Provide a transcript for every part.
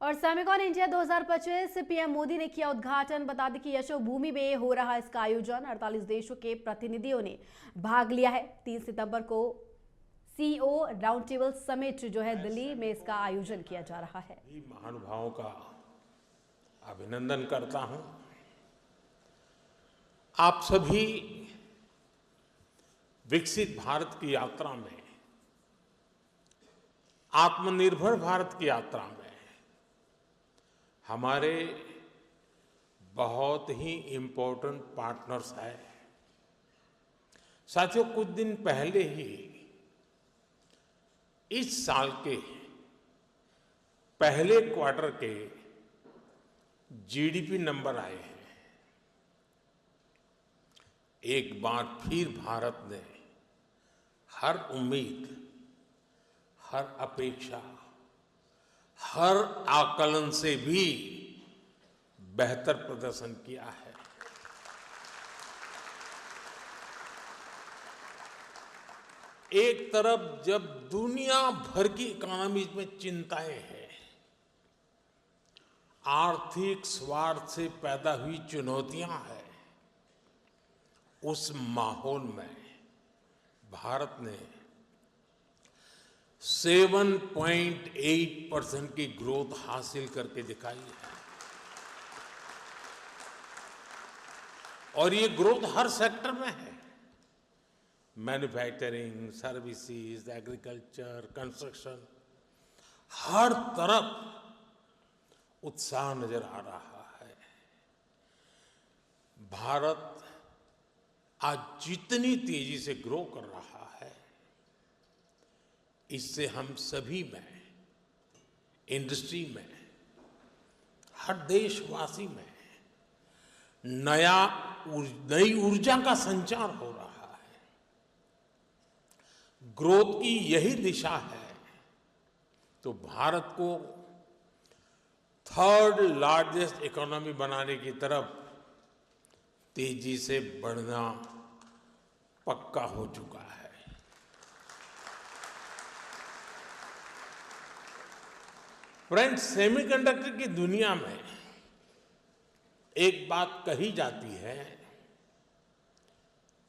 और Semicon India 2025 PM Modi ने किया उद्घाटन। बता दें कि यशोभूमि में हो रहा इसका आयोजन 48 देशों के प्रतिनिधियों ने भाग लिया है। 3 सितंबर को सीईओ राउंड टेबल समिट जो है दिल्ली में इसका आयोजन किया जा रहा है। महानुभावों का अभिनंदन करता हूं। आप सभी विकसित भारत की यात्रा में, आत्मनिर्भर भारत की यात्रा में हमारे बहुत ही इम्पोर्टेंट पार्टनर्स हैं। साथियों, कुछ दिन पहले ही इस साल के पहले क्वार्टर के जीडीपी नंबर आए हैं। एक बार फिर भारत ने हर उम्मीद, हर अपेक्षा, हर आकलन से भी बेहतर प्रदर्शन किया है। एक तरफ जब दुनिया भर की इकोनॉमी में चिंताएं हैं, आर्थिक स्वार्थ से पैदा हुई चुनौतियां हैं, उस माहौल में भारत ने 7.8% की ग्रोथ हासिल करके दिखाई है। और ये ग्रोथ हर सेक्टर में है। मैन्युफैक्चरिंग, सर्विसेज, एग्रीकल्चर, कंस्ट्रक्शन, हर तरफ उत्साह नजर आ रहा है। भारत आज जितनी तेजी से ग्रो कर रहा है, इससे हम सभी में, इंडस्ट्री में, हर देशवासी में नई ऊर्जा का संचार हो रहा है। ग्रोथ की यही दिशा है तो भारत को थर्ड लार्जेस्ट इकोनॉमी बनाने की तरफ तेजी से बढ़ना पक्का हो चुका है। फ्रेंड्स, सेमीकंडक्टर की दुनिया में एक बात कही जाती है,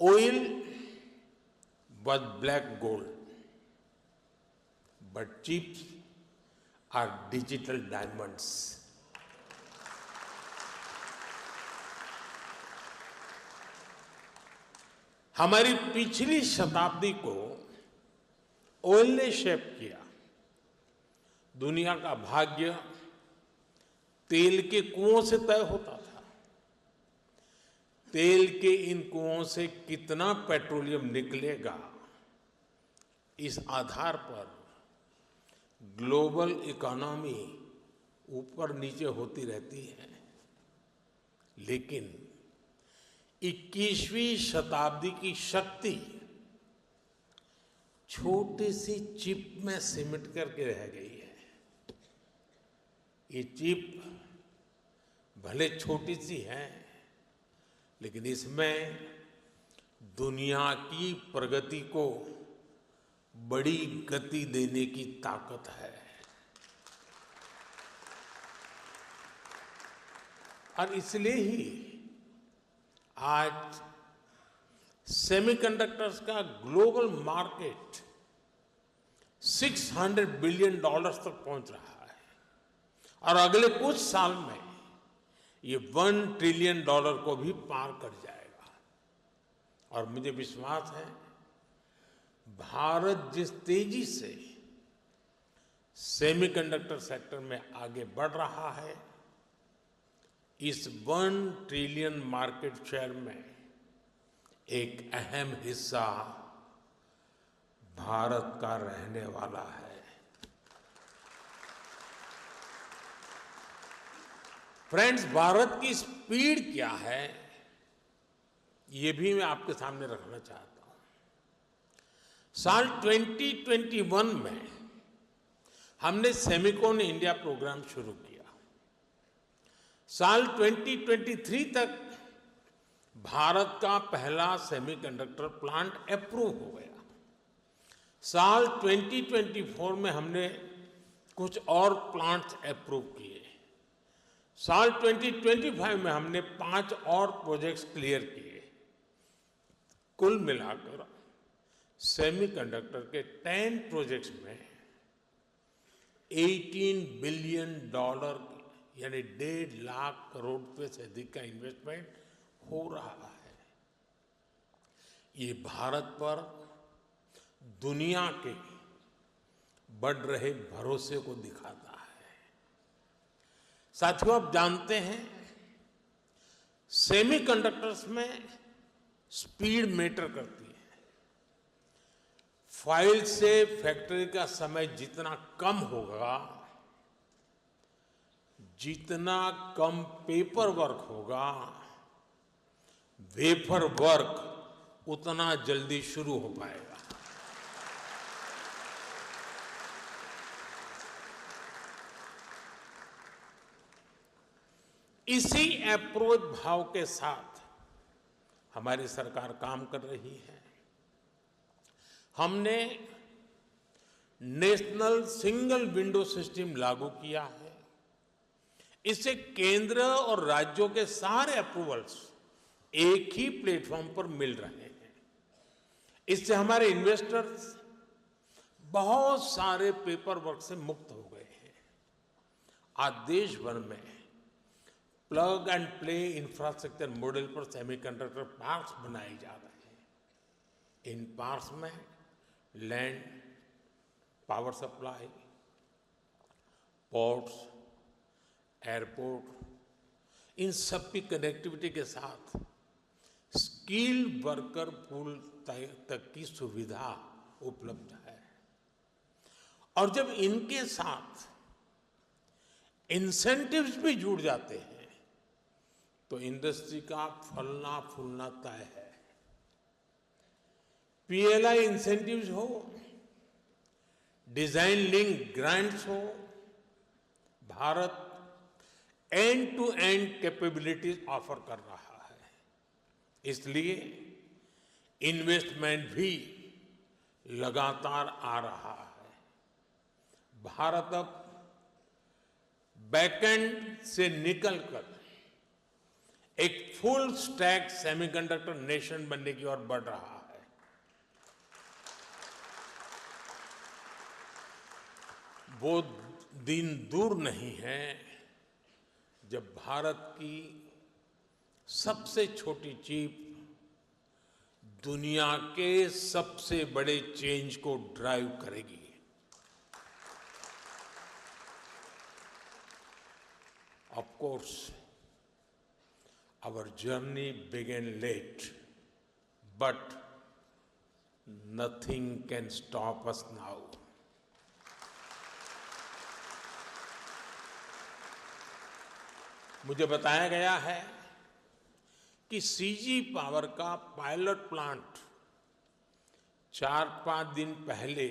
oil was black gold, but chips are digital diamonds. हमारी पिछली शताब्दी को ऑयल ने शेप किया। दुनिया का भाग्य तेल के कुओं से तय होता था। तेल के इन कुओं से कितना पेट्रोलियम निकलेगा, इस आधार पर ग्लोबल इकोनॉमी ऊपर नीचे होती रहती है। लेकिन 21वीं शताब्दी की शक्ति छोटी सी चिप में सिमट करके रह गई है। ये चिप भले छोटी सी है, लेकिन इसमें दुनिया की प्रगति को बड़ी गति देने की ताकत है। और इसलिए ही आज सेमीकंडक्टर्स का ग्लोबल मार्केट $600 बिलियन तक पहुंच रहा है और अगले कुछ साल में ये $1 ट्रिलियन को भी पार कर जाएगा। और मुझे विश्वास है, भारत जिस तेजी से सेमीकंडक्टर सेक्टर में आगे बढ़ रहा है, इस $1 ट्रिलियन मार्केट शेयर में एक अहम हिस्सा भारत का रहने वाला है। फ्रेंड्स, भारत की स्पीड क्या है, ये भी मैं आपके सामने रखना चाहता हूं। साल 2021 में हमने सेमिकॉन इंडिया प्रोग्राम शुरू किया। साल 2023 तक भारत का पहला सेमीकंडक्टर प्लांट अप्रूव हो गया। साल 2024 में हमने कुछ और प्लांट्स अप्रूव किए। साल 2025 में हमने 5 और प्रोजेक्ट्स क्लियर किए। कुल मिलाकर सेमीकंडक्टर के 10 प्रोजेक्ट्स में $18 बिलियन यानी 1.5 लाख करोड़ रुपए से अधिक का इन्वेस्टमेंट हो रहा है। ये भारत पर दुनिया के बढ़ रहे भरोसे को दिखाता है। साथियों, आप जानते हैं सेमीकंडक्टर्स में स्पीड मैटर करती है। फाइल से फैक्ट्री का समय जितना कम होगा, जितना कम पेपर वर्क होगा, वेफर वर्क उतना जल्दी शुरू हो पाएगा। इसी अप्रोच भाव के साथ हमारी सरकार काम कर रही है। हमने नेशनल सिंगल विंडो सिस्टम लागू किया है। इससे केंद्र और राज्यों के सारे अप्रूवल्स एक ही प्लेटफॉर्म पर मिल रहे हैं। इससे हमारे इन्वेस्टर्स बहुत सारे पेपर वर्क से मुक्त हो गए हैं। आज देश भर में plug and play infrastructure model पर सेमीकंडक्टर पार्क्स बनाए जा रहे हैं। इन पार्क्स में land, power supply, ports, airport, इन सब की कनेक्टिविटी के साथ स्किल्ड वर्कर पूल तक की सुविधा उपलब्ध है। और जब इनके साथ इंसेंटिव्स भी जुड़ जाते हैं तो इंडस्ट्री का फलना फूलना तय है। पीएलआई इंसेंटिव्स हो, डिजाइन लिंक ग्रांट्स हो, Bharat end to end capabilities offer कर रहा है। इसलिए इन्वेस्टमेंट भी लगातार आ रहा है। भारत अब बैकएंड से निकलकर एक फुल स्टैक सेमीकंडक्टर नेशन बनने की ओर बढ़ रहा है। वो दिन दूर नहीं है जब भारत की सबसे छोटी चिप दुनिया के सबसे बड़े चेंज को ड्राइव करेगी। Of course our journey began late, but nothing can stop us now. मुझे बताया गया है कि सीजी पावर का पायलट प्लांट 4-5 दिन पहले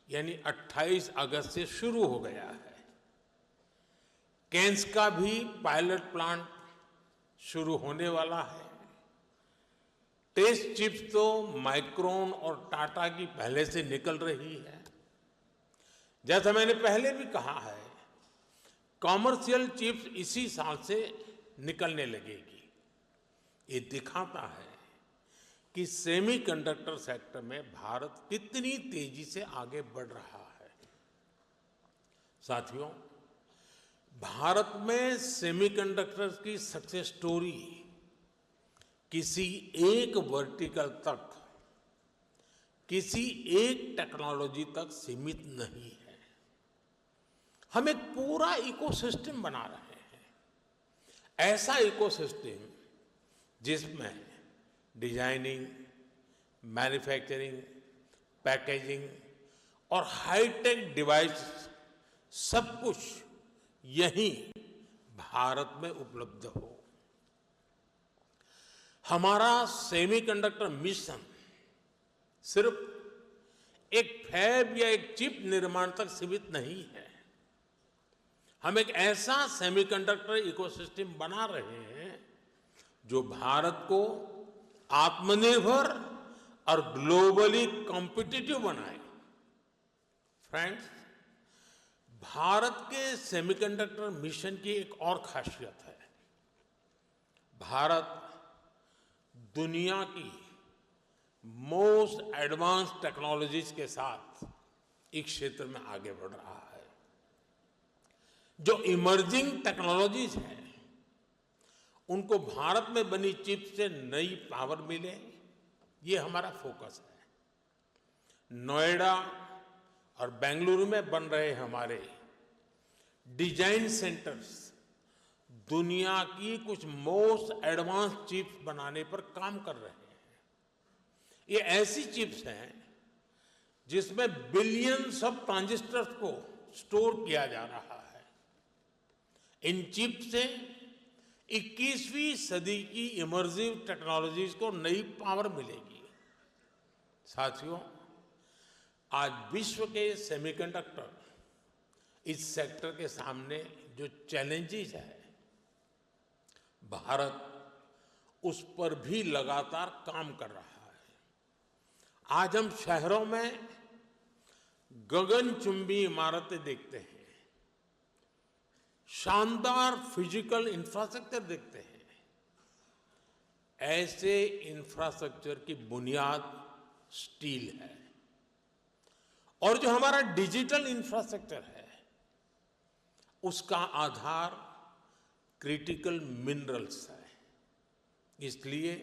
यानी 28 अगस्त से शुरू हो गया है। केन्स का भी पायलट प्लांट शुरू होने वाला है। टेस्ट चिप्स तो माइक्रोन और टाटा की पहले से निकल रही है। जैसा मैंने पहले भी कहा है, कॉमर्शियल चिप्स इसी साल से निकलने लगेगी। ये दिखाता है कि सेमीकंडक्टर सेक्टर में भारत कितनी तेजी से आगे बढ़ रहा है। साथियों, भारत में सेमीकंडक्टर्स की सक्सेस स्टोरी किसी एक वर्टिकल तक, किसी एक टेक्नोलॉजी तक सीमित नहीं है। हम एक पूरा इकोसिस्टम बना रहे हैं। ऐसा इकोसिस्टम जिसमें डिजाइनिंग, मैन्युफैक्चरिंग, पैकेजिंग और हाईटेक डिवाइस सब कुछ यहीं भारत में उपलब्ध हो। हमारा सेमीकंडक्टर मिशन सिर्फ एक फैब या एक चिप निर्माण तक सीमित नहीं है। हम एक ऐसा सेमीकंडक्टर इकोसिस्टम बना रहे हैं जो भारत को आत्मनिर्भर और ग्लोबली कॉम्पिटिटिव बनाए। फ्रेंड्स, भारत के सेमीकंडक्टर मिशन की एक और खासियत है। भारत दुनिया की मोस्ट एडवांस टेक्नोलॉजीज के साथ इस क्षेत्र में आगे बढ़ रहा है। जो इमर्जिंग टेक्नोलॉजीज हैं, उनको भारत में बनी चिप से नई पावर मिले, ये हमारा फोकस है। नोएडा और बेंगलुरु में बन रहे हमारे डिजाइन सेंटर्स दुनिया की कुछ मोस्ट एडवांस चिप्स बनाने पर काम कर रहे हैं। ये ऐसी चिप्स हैं जिसमें बिलियंस ऑफ ट्रांजिस्टर्स को स्टोर किया जा रहा है। इन चिप से 21वीं सदी की इमर्सिव टेक्नोलॉजीज को नई पावर मिलेगी। साथियों, आज विश्व के सेमीकंडक्टर इस सेक्टर के सामने जो चैलेंजेस है, भारत उस पर भी लगातार काम कर रहा है। आज हम शहरों में गगनचुंबी इमारतें देखते हैं, शानदार फिजिकल इंफ्रास्ट्रक्चर देखते हैं। ऐसे इंफ्रास्ट्रक्चर की बुनियाद स्टील है, और जो हमारा डिजिटल इंफ्रास्ट्रक्चर है, उसका आधार क्रिटिकल मिनरल्स है। इसलिए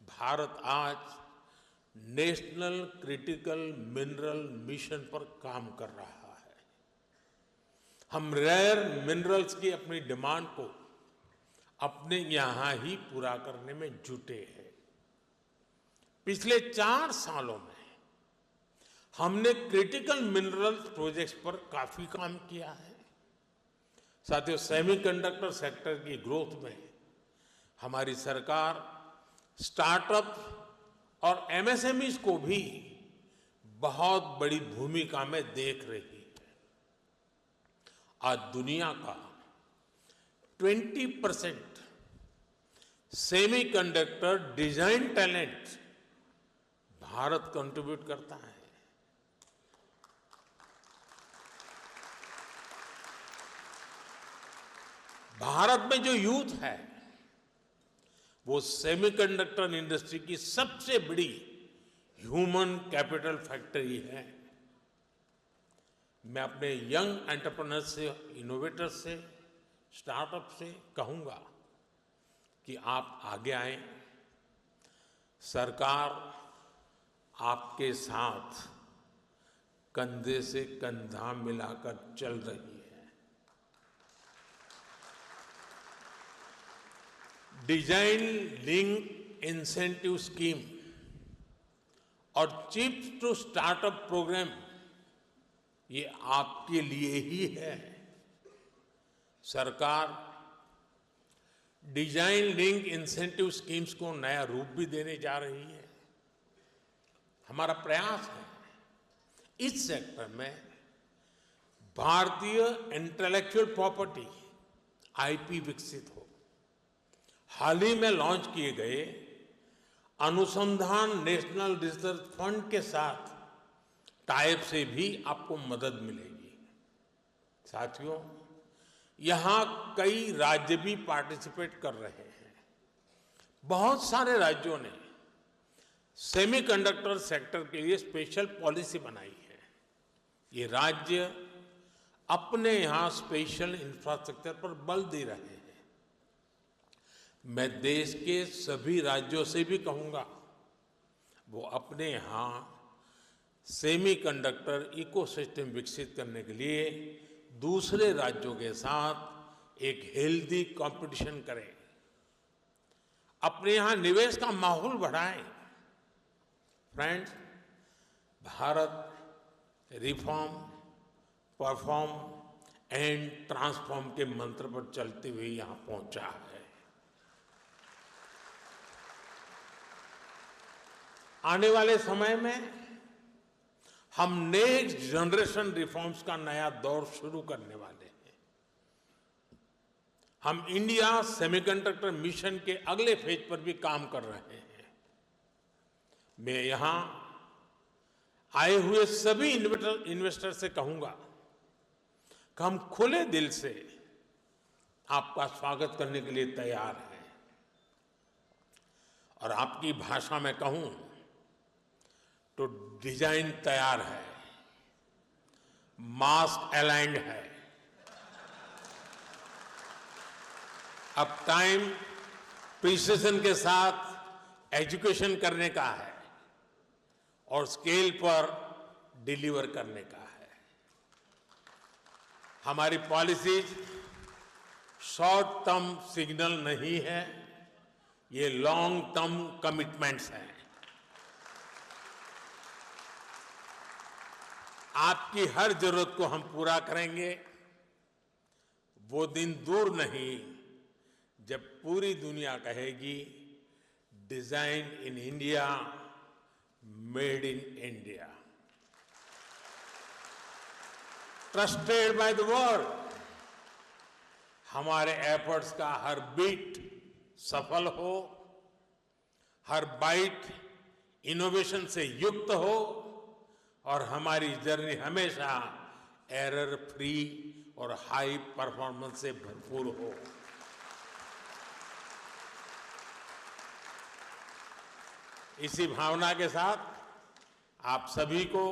भारत आज नेशनल क्रिटिकल मिनरल मिशन पर काम कर रहा है। हम रेयर मिनरल्स की अपनी डिमांड को अपने यहां ही पूरा करने में जुटे हैं। पिछले 4 सालों में हमने क्रिटिकल मिनरल्स प्रोजेक्ट्स पर काफी काम किया है। साथियों, सेमीकंडक्टर सेक्टर की ग्रोथ में हमारी सरकार स्टार्टअप और एमएसएमईज को भी बहुत बड़ी भूमिका में देख रही है। आज दुनिया का 20% semiconductor design talent Bharat contribute करता है। भारत में जो यूथ है, वो सेमीकंडक्टर इंडस्ट्री की सबसे बड़ी ह्यूमन कैपिटल फैक्ट्री है। मैं अपने यंग एंटरप्रेन्योर्स से, इनोवेटर्स से, स्टार्टअप से कहूंगा कि आप आगे आएं। सरकार आपके साथ कंधे से कंधा मिलाकर चल रही है। डिजाइन लिंक इंसेंटिव स्कीम और चिप्स टू स्टार्टअप प्रोग्राम, ये आपके लिए ही है। सरकार डिजाइन लिंक इंसेंटिव स्कीम्स को नया रूप भी देने जा रही है। हमारा प्रयास है इस सेक्टर में भारतीय इंटेलेक्चुअल प्रॉपर्टी आईपी विकसित हो। हाल ही में लॉन्च किए गए अनुसंधान नेशनल रिसर्च फंड के साथ टाइप से भी आपको मदद मिलेगी। साथियों, यहां कई राज्य भी पार्टिसिपेट कर रहे हैं। बहुत सारे राज्यों ने सेमीकंडक्टर सेक्टर के लिए स्पेशल पॉलिसी बनाई है। ये राज्य अपने यहां स्पेशल इंफ्रास्ट्रक्चर पर बल दे रहे हैं। मैं देश के सभी राज्यों से भी कहूंगा, वो अपने यहां सेमीकंडक्टर इकोसिस्टम विकसित करने के लिए दूसरे राज्यों के साथ एक हेल्दी कंपटीशन करें, अपने यहां निवेश का माहौल बढ़ाएं। Friends, Bharat reform, perform and transform के मंत्र पर चलते हुए यहां पहुंचा है। आने वाले समय में हम नेक्स्ट जनरेशन रिफॉर्म्स का नया दौर शुरू करने वाले हैं। हम इंडिया सेमीकंडक्टर मिशन के अगले फेज पर भी काम कर रहे हैं। मैं यहां आए हुए सभी इन्वेस्टर से कहूंगा हम खुले दिल से आपका स्वागत करने के लिए तैयार हैं। और आपकी भाषा में कहूं तो डिजाइन तैयार है, मास्क अलाइंड है। अब टाइम प्रिसिजन के साथ एजुकेशन करने का है और स्केल पर डिलीवर करने का है। हमारी पॉलिसीज शॉर्ट टर्म सिग्नल नहीं है, ये लॉन्ग टर्म कमिटमेंट्स हैं। आपकी हर जरूरत को हम पूरा करेंगे। वो दिन दूर नहीं जब पूरी दुनिया कहेगी design in India, made in India, trusted by the world. हमारे एफर्ट्स का हर बीट सफल हो, हर बाइट इनोवेशन से युक्त हो और हमारी जर्नी हमेशा एरर फ्री और हाई परफॉर्मेंस से भरपूर हो। इसी भावना के साथ आप सभी को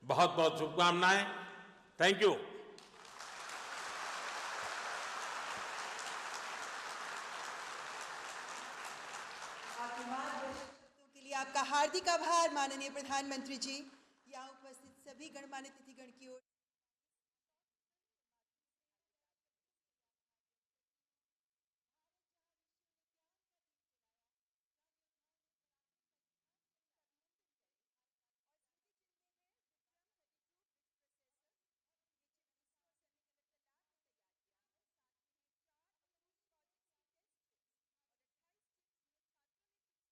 बहुत बहुत शुभकामनाएं। Thank you. के लिए आपका हार्दिक आभार माननीय प्रधानमंत्री जी। यहाँ उपस्थित सभी गणमान्य